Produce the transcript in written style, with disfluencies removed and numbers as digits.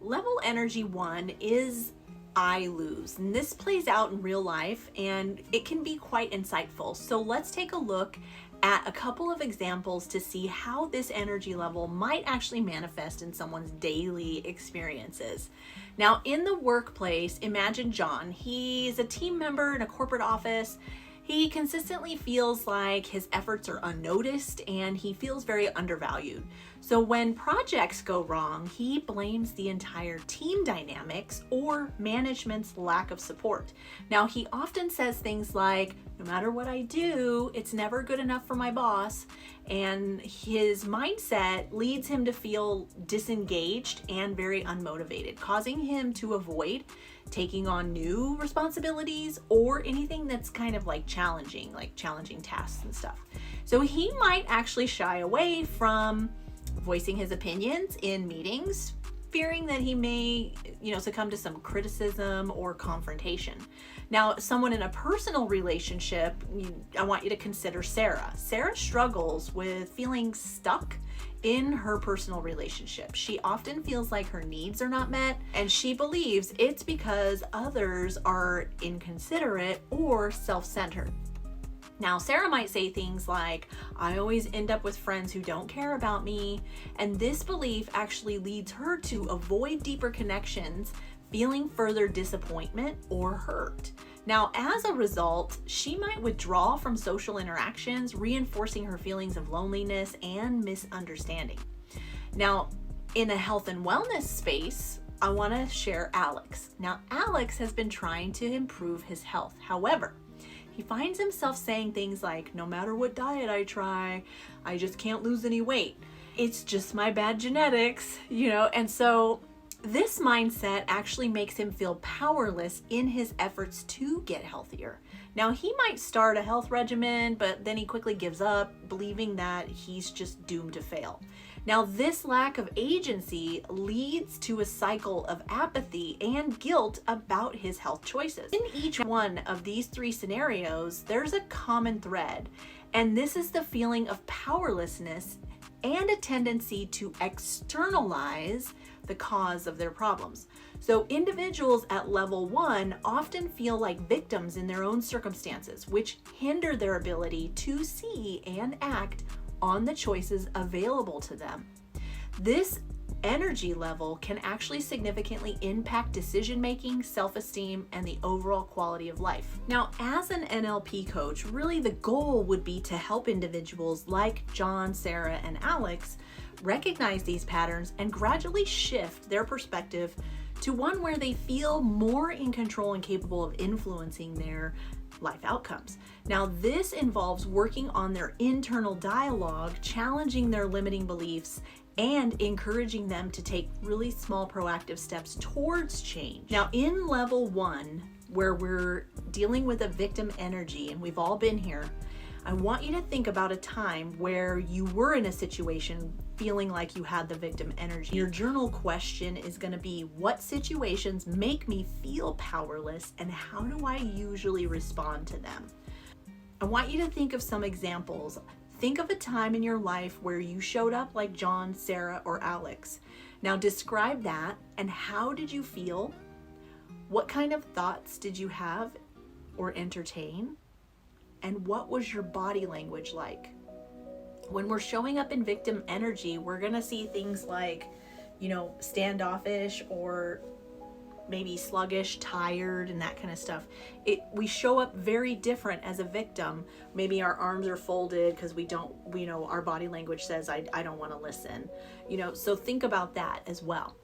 Level energy 1 is I lose, and this plays out in real life and it can be quite insightful. So let's take a look at a couple of examples to see how this energy level might actually manifest in someone's daily experiences. Now, in the workplace, imagine John. He's a team member in a corporate office. He consistently feels like his efforts are unnoticed and he feels very undervalued. So when projects go wrong, he blames the entire team dynamics or management's lack of support. Now, he often says things like, no matter what I do, it's never good enough for my boss. And his mindset leads him to feel disengaged and very unmotivated, causing him to avoid taking on new responsibilities or anything that's kind of like challenging tasks and stuff. So he might actually shy away from voicing his opinions in meetings, fearing that he may, succumb to some criticism or confrontation. Now, someone in a personal relationship, I want you to consider Sarah. Sarah struggles with feeling stuck in her personal relationship. She often feels like her needs are not met, and she believes it's because others are inconsiderate or self-centered. Now, Sarah might say things like, I always end up with friends who don't care about me, and this belief actually leads her to avoid deeper connections, feeling further disappointment or hurt. Now, as a result, she might withdraw from social interactions, reinforcing her feelings of loneliness and misunderstanding. Now, in a health and wellness space, I want to share Alex. Now, Alex has been trying to improve his health. However, he finds himself saying things like, no matter what diet I try, I just can't lose any weight. It's just my bad genetics, and so this mindset actually makes him feel powerless in his efforts to get healthier. Now, he might start a health regimen, but then he quickly gives up, believing that he's just doomed to fail. Now, this lack of agency leads to a cycle of apathy and guilt about his health choices. In each one of these three scenarios, there's a common thread, and this is the feeling of powerlessness and a tendency to externalize the cause of their problems. So individuals at level 1 often feel like victims in their own circumstances, which hinder their ability to see and act on the choices available to them. This energy level can actually significantly impact decision-making, self-esteem, and the overall quality of life. Now, as an NLP coach, really the goal would be to help individuals like John, Sarah, and Alex recognize these patterns and gradually shift their perspective to one where they feel more in control and capable of influencing their life outcomes. Now, this involves working on their internal dialogue, challenging their limiting beliefs, and encouraging them to take really small proactive steps towards change. Now, in level 1, where we're dealing with a victim energy, and we've all been here, I want you to think about a time where you were in a situation feeling like you had the victim energy. Your journal question is going to be, what situations make me feel powerless and how do I usually respond to them? I want you to think of some examples. Think of a time in your life where you showed up like John, Sarah, or Alex. Now describe that, and how did you feel? What kind of thoughts did you have or entertain? And what was your body language like? When we're showing up in victim energy, we're gonna see things like, standoffish or maybe sluggish, tired, and that kind of stuff. We show up very different as a victim. Maybe our arms are folded because our body language says, I don't want to listen. So think about that as well.